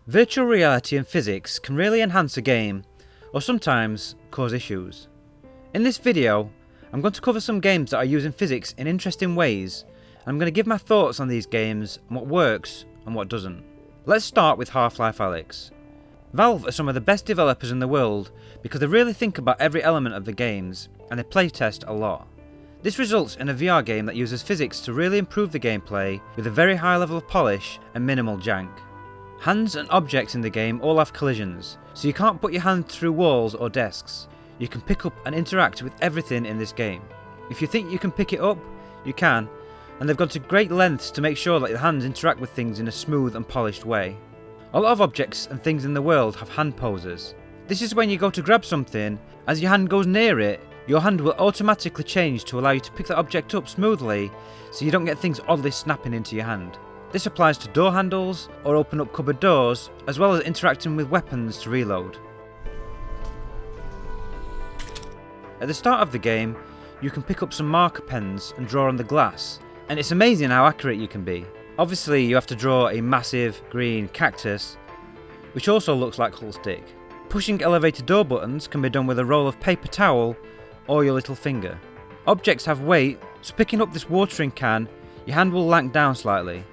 Virtual reality and physics can really enhance a game, or sometimes cause issues. In this video, I'm going to cover some games that are using physics in interesting ways, and I'm going to give my thoughts on these games and what works and what doesn't. Let's start with Half-Life Alyx. Valve are some of the best developers in the world because they really think about every element of the games, and they playtest a lot. This results in a VR game that uses physics to really improve the gameplay with a very high level of polish and minimal jank. Hands and objects in the game all have collisions, so you can't put your hand through walls or desks. You can pick up and interact with everything in this game. If you think you can pick it up, you can, and they've gone to great lengths to make sure that your hands interact with things in a smooth and polished way. A lot of objects and things in the world have hand poses. This is when you go to grab something, as your hand goes near it, your hand will automatically change to allow you to pick the object up smoothly, so you don't get things oddly snapping into your hand. This applies to door handles or open up cupboard doors, as well as interacting with weapons to reload. At the start of the game, you can pick up some marker pens and draw on the glass, and it's amazing how accurate you can be. Obviously you have to draw a massive green cactus, which also looks like Hulk stick. Pushing elevator door buttons can be done with a roll of paper towel or your little finger. Objects have weight, so picking up this watering can, your hand will lank down slightly.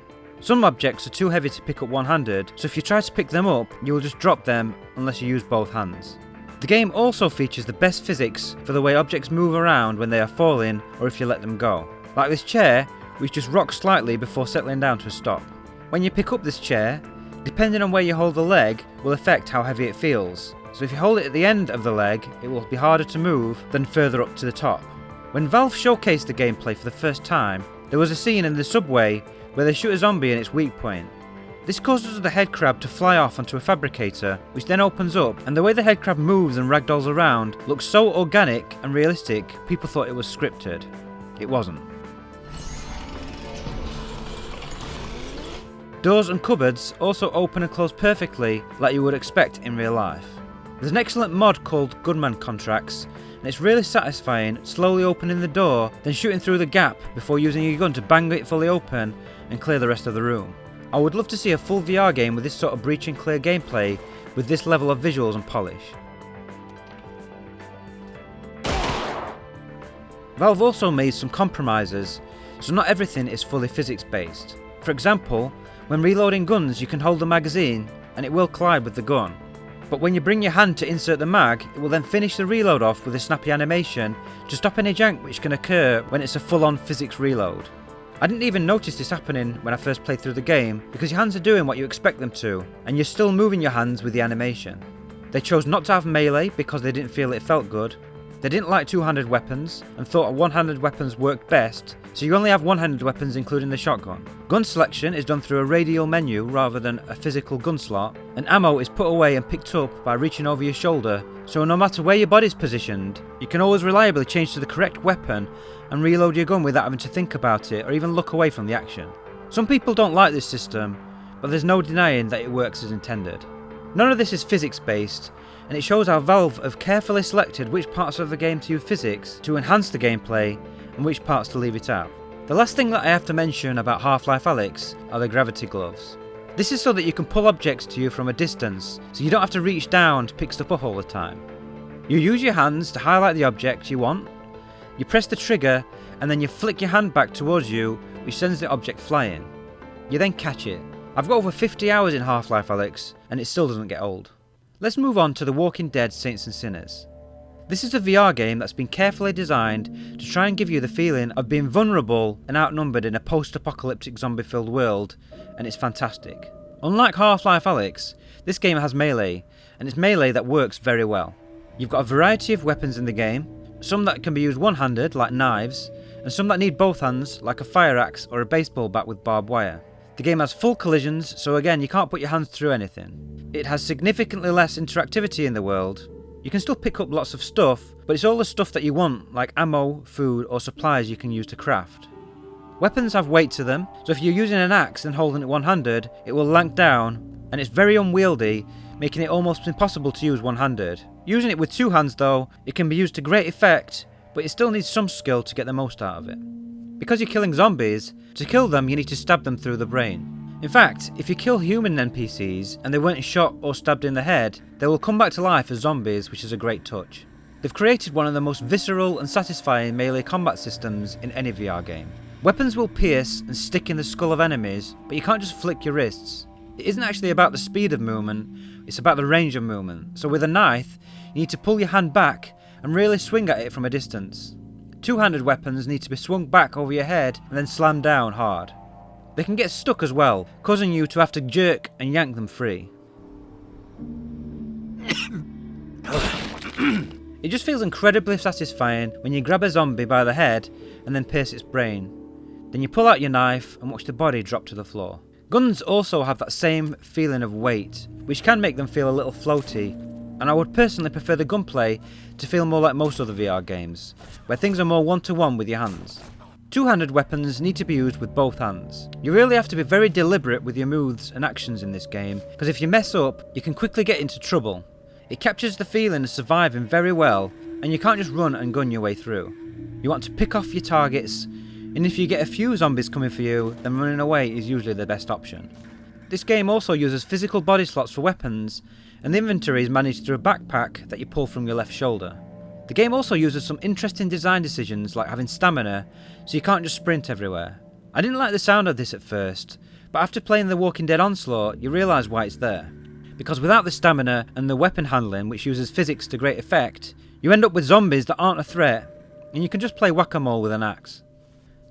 Some objects are too heavy to pick up one-handed, so if you try to pick them up, you will just drop them unless you use both hands. The game also features the best physics for the way objects move around when they are falling or if you let them go. Like this chair, which just rocks slightly before settling down to a stop. When you pick up this chair, depending on where you hold the leg will affect how heavy it feels. So if you hold it at the end of the leg, it will be harder to move than further up to the top. When Valve showcased the gameplay for the first time, there was a scene in the subway where they shoot a zombie in its weak point. This causes the headcrab to fly off onto a fabricator, which then opens up, and the way the headcrab moves and ragdolls around looks so organic and realistic, people thought it was scripted. It wasn't. Doors and cupboards also open and close perfectly like you would expect in real life. There's an excellent mod called Gunman Contracts, and it's really satisfying slowly opening the door, then shooting through the gap before using your gun to bang it fully open and clear the rest of the room. I would love to see a full VR game with this sort of breach and clear gameplay with this level of visuals and polish. Valve also made some compromises, so not everything is fully physics based. For example, when reloading guns you can hold the magazine and it will collide with the gun. But when you bring your hand to insert the mag, it will then finish the reload off with a snappy animation to stop any jank which can occur when it's a full-on physics reload. I didn't even notice this happening when I first played through the game because your hands are doing what you expect them to, and you're still moving your hands with the animation. They chose not to have melee because they didn't feel it felt good. They didn't like two-handed weapons and thought one-handed weapons worked best, so you only have one-handed weapons including the shotgun. Gun selection is done through a radial menu rather than a physical gun slot, and ammo is put away and picked up by reaching over your shoulder, so no matter where your body's positioned, you can always reliably change to the correct weapon and reload your gun without having to think about it or even look away from the action. Some people don't like this system, but there's no denying that it works as intended. None of this is physics based, and it shows how Valve have carefully selected which parts of the game to use physics to enhance the gameplay and which parts to leave it out. The last thing that I have to mention about Half-Life Alyx are the gravity gloves. This is so that you can pull objects to you from a distance, so you don't have to reach down to pick stuff up all the time. You use your hands to highlight the object you want, you press the trigger, and then you flick your hand back towards you, which sends the object flying. You then catch it. I've got over 50 hours in Half-Life Alyx, and it still doesn't get old. Let's move on to The Walking Dead Saints and Sinners. This is a VR game that's been carefully designed to try and give you the feeling of being vulnerable and outnumbered in a post-apocalyptic zombie-filled world, and it's fantastic. Unlike Half-Life Alyx, this game has melee, and it's melee that works very well. You've got a variety of weapons in the game, some that can be used one-handed, like knives, and some that need both hands, like a fire axe or a baseball bat with barbed wire. The game has full collisions, so again you can't put your hands through anything. It has significantly less interactivity in the world. You can still pick up lots of stuff, but it's all the stuff that you want, like ammo, food, or supplies you can use to craft. Weapons have weight to them, so if you're using an axe and holding it one-handed, it will lank down, and it's very unwieldy, making it almost impossible to use one-handed. Using it with two hands though, it can be used to great effect, but it still needs some skill to get the most out of it. Because you're killing zombies, to kill them you need to stab them through the brain. In fact, if you kill human NPCs and they weren't shot or stabbed in the head, they will come back to life as zombies, which is a great touch. They've created one of the most visceral and satisfying melee combat systems in any VR game. Weapons will pierce and stick in the skull of enemies, but you can't just flick your wrists. It isn't actually about the speed of movement, it's about the range of movement. So with a knife, you need to pull your hand back and really swing at it from a distance. Two-handed weapons need to be swung back over your head and then slammed down hard. They can get stuck as well, causing you to have to jerk and yank them free. It just feels incredibly satisfying when you grab a zombie by the head and then pierce its brain. Then you pull out your knife and watch the body drop to the floor. Guns also have that same feeling of weight, which can make them feel a little floaty, and I would personally prefer the gunplay to feel more like most other VR games, where things are more one-to-one with your hands. Two-handed weapons need to be used with both hands. You really have to be very deliberate with your moves and actions in this game, because if you mess up, you can quickly get into trouble. It captures the feeling of surviving very well, and you can't just run and gun your way through. You want to pick off your targets, and if you get a few zombies coming for you, then running away is usually the best option. This game also uses physical body slots for weapons, and the inventory is managed through a backpack that you pull from your left shoulder. The game also uses some interesting design decisions like having stamina, so you can't just sprint everywhere. I didn't like the sound of this at first, but after playing The Walking Dead Onslaught, you realise why it's there. Because without the stamina and the weapon handling, which uses physics to great effect, you end up with zombies that aren't a threat, and you can just play whack-a-mole with an axe.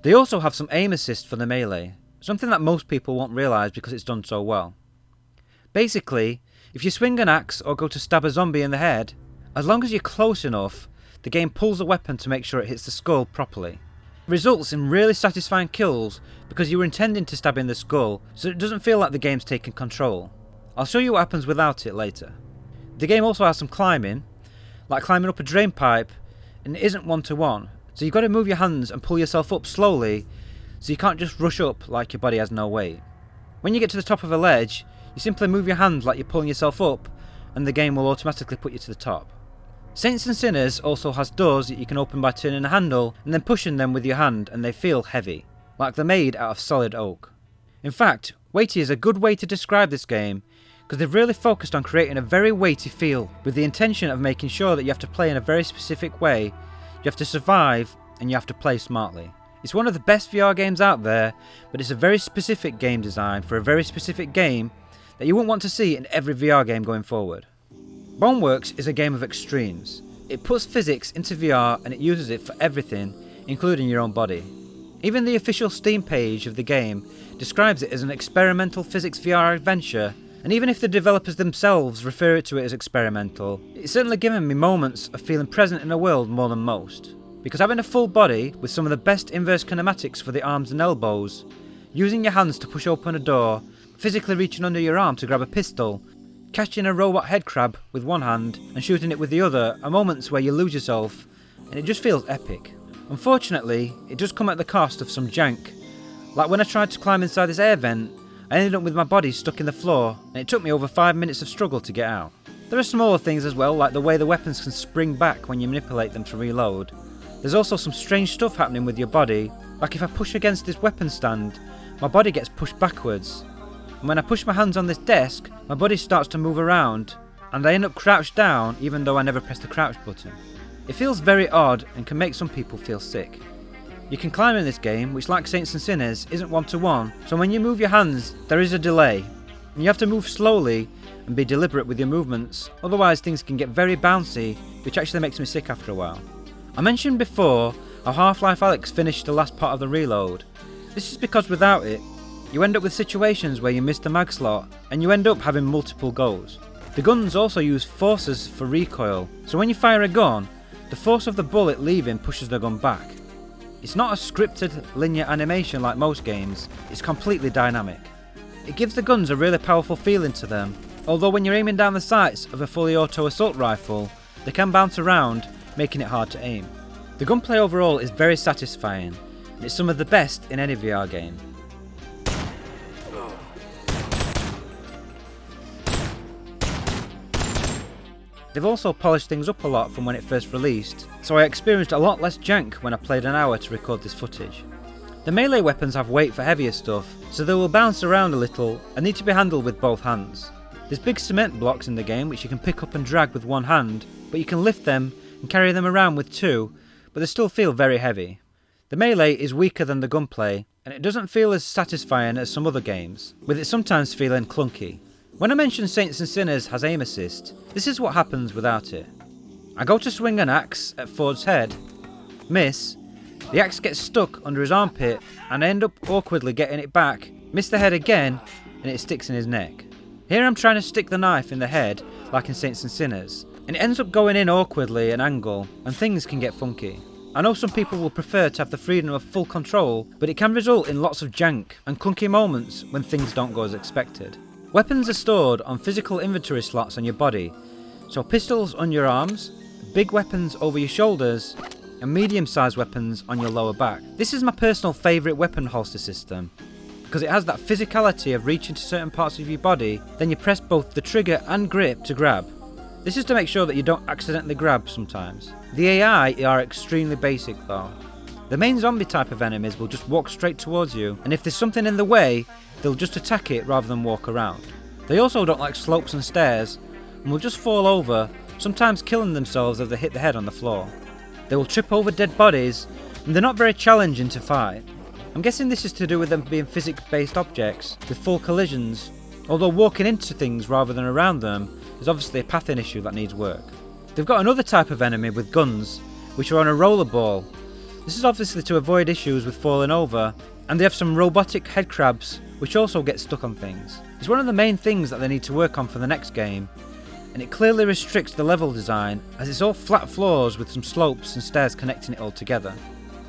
They also have some aim assist for the melee, something that most people won't realise because it's done so well. Basically, if you swing an axe or go to stab a zombie in the head, as long as you're close enough, the game pulls the weapon to make sure it hits the skull properly. It results in really satisfying kills because you were intending to stab in the skull, so it doesn't feel like the game's taking control. I'll show you what happens without it later. The game also has some climbing, like climbing up a drain pipe, and it isn't one-to-one, so you've got to move your hands and pull yourself up slowly, so you can't just rush up like your body has no weight. When you get to the top of a ledge, you simply move your hand like you're pulling yourself up, and the game will automatically put you to the top. Saints and Sinners also has doors that you can open by turning a handle and then pushing them with your hand, and they feel heavy, like they're made out of solid oak. In fact, weighty is a good way to describe this game, because they've really focused on creating a very weighty feel, with the intention of making sure that you have to play in a very specific way, you have to survive, and you have to play smartly. It's one of the best VR games out there, but it's a very specific game design for a very specific game that you won't want to see in every VR game going forward. Boneworks is a game of extremes. It puts physics into VR and it uses it for everything, including your own body. Even the official Steam page of the game describes it as an experimental physics VR adventure, and even if the developers themselves refer to it as experimental, it's certainly given me moments of feeling present in the world more than most. Because having a full body with some of the best inverse kinematics for the arms and elbows, using your hands to push open a door, physically reaching under your arm to grab a pistol, catching a robot head crab with one hand and shooting it with the other are moments where you lose yourself, and it just feels epic. Unfortunately, it does come at the cost of some jank. Like when I tried to climb inside this air vent, I ended up with my body stuck in the floor, and it took me over 5 minutes of struggle to get out. There are smaller things as well, like the way the weapons can spring back when you manipulate them to reload. There's also some strange stuff happening with your body, like if I push against this weapon stand, my body gets pushed backwards. And when I push my hands on this desk, my body starts to move around, and I end up crouched down even though I never pressed the crouch button. It feels very odd and can make some people feel sick. You can climb in this game, which like Saints and Sinners isn't one-to-one, so when you move your hands there is a delay, and you have to move slowly and be deliberate with your movements, otherwise things can get very bouncy, which actually makes me sick after a while. I mentioned before how Half-Life Alyx finished the last part of the reload. This is because without it, you end up with situations where you miss the mag slot, and you end up having multiple goes. The guns also use forces for recoil, so when you fire a gun, the force of the bullet leaving pushes the gun back. It's not a scripted linear animation like most games, it's completely dynamic. It gives the guns a really powerful feeling to them, although when you're aiming down the sights of a fully auto assault rifle, they can bounce around, making it hard to aim. The gunplay overall is very satisfying, and it's some of the best in any VR game. They've also polished things up a lot from when it first released, so I experienced a lot less jank when I played an hour to record this footage. The melee weapons have weight for heavier stuff, so they will bounce around a little and need to be handled with both hands. There's big cement blocks in the game which you can pick up and drag with one hand, but you can lift them and carry them around with two, but they still feel very heavy. The melee is weaker than the gunplay, and it doesn't feel as satisfying as some other games, with it sometimes feeling clunky. When I mention Saints and Sinners has aim assist, this is what happens without it. I go to swing an axe at Ford's head, miss, the axe gets stuck under his armpit, and I end up awkwardly getting it back, miss the head again, and it sticks in his neck. Here I'm trying to stick the knife in the head, like in Saints and Sinners, and it ends up going in awkwardly at an angle, and things can get funky. I know some people will prefer to have the freedom of full control, but it can result in lots of jank and clunky moments when things don't go as expected. Weapons are stored on physical inventory slots on your body, so pistols on your arms, big weapons over your shoulders, and medium-sized weapons on your lower back. This is my personal favourite weapon holster system, because it has that physicality of reaching to certain parts of your body, then you press both the trigger and grip to grab. This is to make sure that you don't accidentally grab sometimes. The AI are extremely basic though. The main zombie type of enemies will just walk straight towards you, and if there's something in the way, they'll just attack it rather than walk around. They also don't like slopes and stairs, and will just fall over, sometimes killing themselves as they hit the head on the floor. They will trip over dead bodies, and they're not very challenging to fight. I'm guessing this is to do with them being physics-based objects with full collisions, although walking into things rather than around them is obviously a pathing issue that needs work. They've got another type of enemy with guns, which are on a roller ball. This is obviously to avoid issues with falling over, and they have some robotic head crabs which also get stuck on things. It's one of the main things that they need to work on for the next game, and it clearly restricts the level design as it's all flat floors with some slopes and stairs connecting it all together.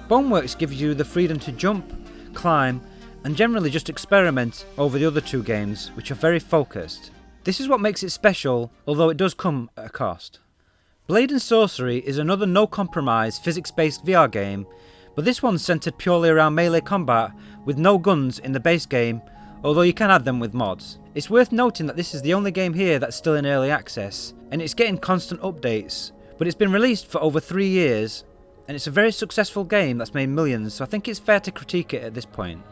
Boneworks gives you the freedom to jump, climb, and generally just experiment over the other two games, which are very focused. This is what makes it special, although it does come at a cost. Blade and Sorcery is another no-compromise physics-based VR game, but this one's centred purely around melee combat with no guns in the base game, although you can add them with mods. It's worth noting that this is the only game here that's still in early access, and it's getting constant updates, but it's been released for over 3 years, and it's a very successful game that's made millions, so I think it's fair to critique it at this point.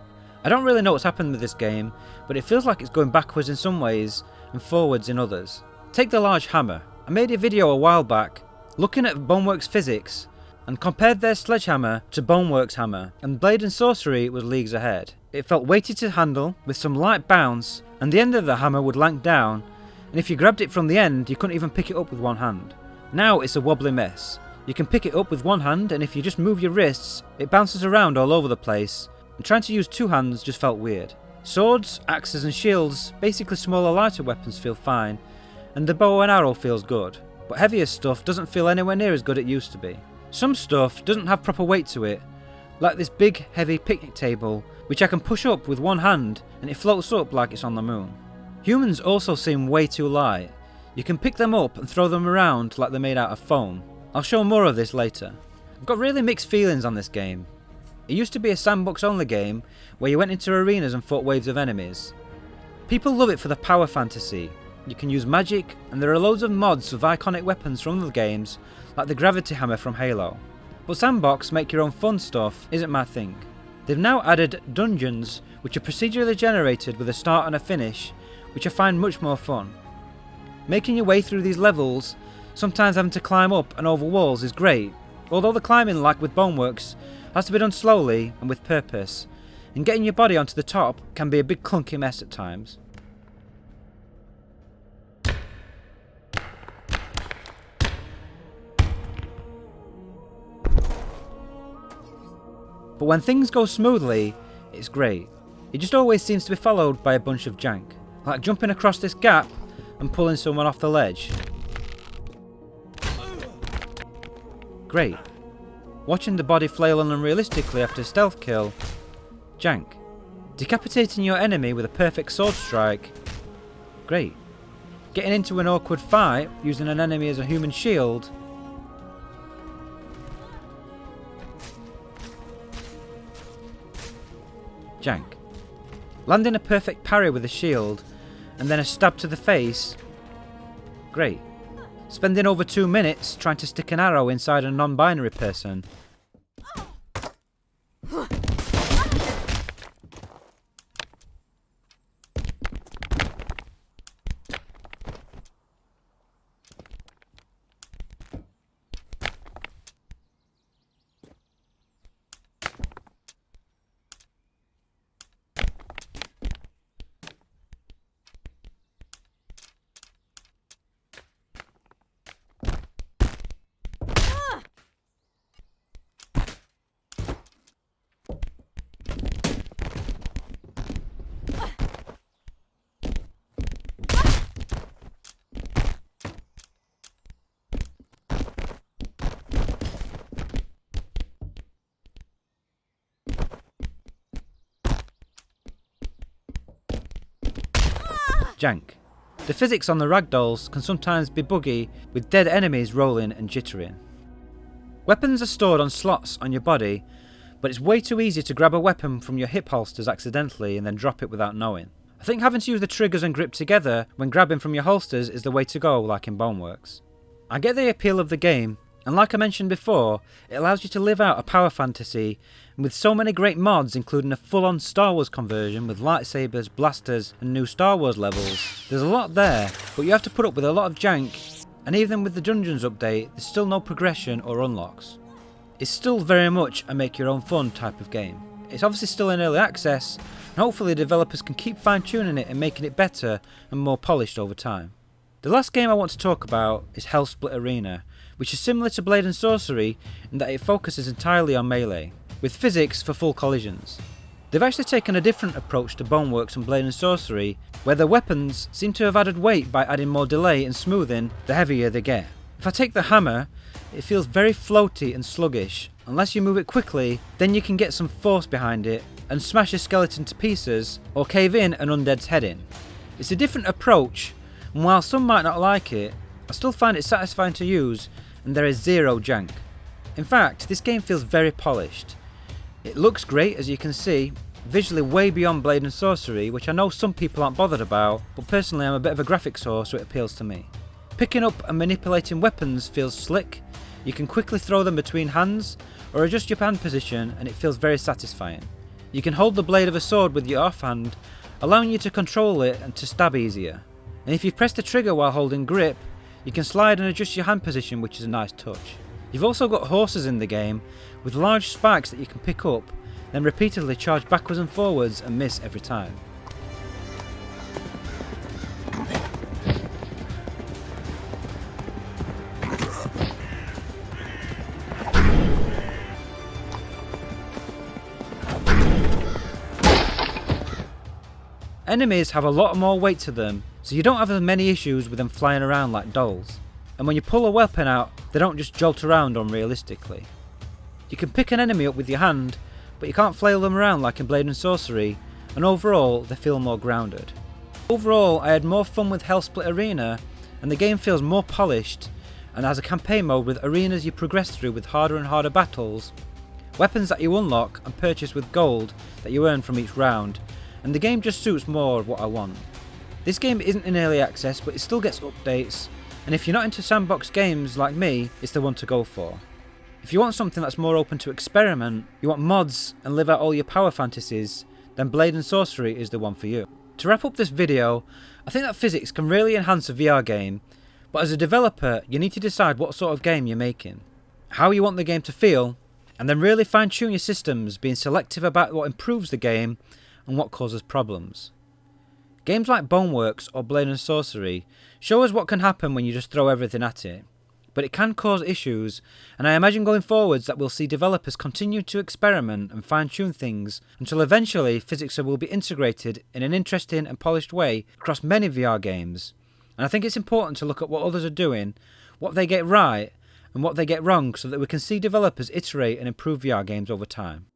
I don't really know what's happened with this game, but it feels like it's going backwards in some ways and forwards in others. Take the large hammer. I made a video a while back looking at Boneworks physics and compared their sledgehammer to Boneworks hammer, and Blade and Sorcery was leagues ahead. It felt weighted to handle with some light bounce, and the end of the hammer would lank down, and if you grabbed it from the end you couldn't even pick it up with one hand. Now it's a wobbly mess. You can pick it up with one hand, and if you just move your wrists it bounces around all over the place, and trying to use two hands just felt weird. Swords, axes and shields, basically smaller lighter weapons, feel fine, and the bow and arrow feels good, but heavier stuff doesn't feel anywhere near as good as it used to be. Some stuff doesn't have proper weight to it, like this big heavy picnic table which I can push up with one hand and it floats up like it's on the moon. Humans also seem way too light. You can pick them up and throw them around like they're made out of foam. I'll show more of this later. I've got really mixed feelings on this game. It used to be a sandbox only game where you went into arenas and fought waves of enemies. People love it for the power fantasy. You can use magic, and there are loads of mods of iconic weapons from other games like the gravity hammer from Halo. But sandbox make your own fun stuff isn't my thing. They've now added dungeons which are procedurally generated with a start and a finish, which I find much more fun. Making your way through these levels, sometimes having to climb up and over walls, is great, although the climbing, like with Boneworks, has to be done slowly and with purpose, and getting your body onto the top can be a big clunky mess at times. But when things go smoothly, it's great. It just always seems to be followed by a bunch of jank, like jumping across this gap and pulling someone off the ledge. Great. Watching the body flail unrealistically after a stealth kill, jank. Decapitating your enemy with a perfect sword strike, great. Getting into an awkward fight using an enemy as a human shield, jank. Landing a perfect parry with a shield and then a stab to the face, great. Spending over 2 minutes trying to stick an arrow inside a non-binary person, jank. The physics on the ragdolls can sometimes be buggy, with dead enemies rolling and jittering. Weapons are stored on slots on your body, but it's way too easy to grab a weapon from your hip holsters accidentally and then drop it without knowing. I think having to use the triggers and grip together when grabbing from your holsters is the way to go, like in Boneworks. I get the appeal of the game, and like I mentioned before, it allows you to live out a power fantasy, and with so many great mods including a full-on Star Wars conversion with lightsabers, blasters and new Star Wars levels, there's a lot there, but you have to put up with a lot of jank, and even with the Dungeons update, there's still no progression or unlocks. It's still very much a make your own fun type of game. It's obviously still in early access, and hopefully developers can keep fine-tuning it and making it better and more polished over time. The last game I want to talk about is Hellsplit Arena, which is similar to Blade and Sorcery in that it focuses entirely on melee, with physics for full collisions. They've actually taken a different approach to Boneworks and Blade and Sorcery, where their weapons seem to have added weight by adding more delay and smoothing the heavier they get. If I take the hammer, it feels very floaty and sluggish. Unless you move it quickly, then you can get some force behind it and smash a skeleton to pieces or cave in an undead's head in. It's a different approach, and while some might not like it, I still find it satisfying to use and there is zero jank. In fact, this game feels very polished. It looks great, as you can see, visually way beyond Blade and Sorcery, which I know some people aren't bothered about, but personally I'm a bit of a graphics whore, so it appeals to me. Picking up and manipulating weapons feels slick. You can quickly throw them between hands or adjust your hand position and it feels very satisfying. You can hold the blade of a sword with your offhand, allowing you to control it and to stab easier. And if you press the trigger while holding grip, you can slide and adjust your hand position, which is a nice touch. You've also got horses in the game with large spikes that you can pick up, then repeatedly charge backwards and forwards and miss every time. Enemies have a lot more weight to them, so you don't have as many issues with them flying around like dolls. And when you pull a weapon out, they don't just jolt around unrealistically. You can pick an enemy up with your hand, but you can't flail them around like in Blade and Sorcery, and overall they feel more grounded. Overall, I had more fun with Hellsplit Arena, and the game feels more polished, and has a campaign mode with arenas you progress through with harder and harder battles, weapons that you unlock and purchase with gold that you earn from each round, and the game just suits more of what I want. This game isn't in early access, but it still gets updates, and if you're not into sandbox games like me, it's the one to go for. If you want something that's more open to experiment, you want mods and live out all your power fantasies, then Blade and Sorcery is the one for you. To wrap up this video, I think that physics can really enhance a VR game, but as a developer you need to decide what sort of game you're making, how you want the game to feel, and then really fine tune your systems, being selective about what improves the game and what causes problems. Games like Boneworks or Blade and Sorcery show us what can happen when you just throw everything at it, but it can cause issues, and I imagine going forwards that we'll see developers continue to experiment and fine-tune things until eventually physics will be integrated in an interesting and polished way across many VR games. And I think it's important to look at what others are doing, what they get right and what they get wrong, so that we can see developers iterate and improve VR games over time.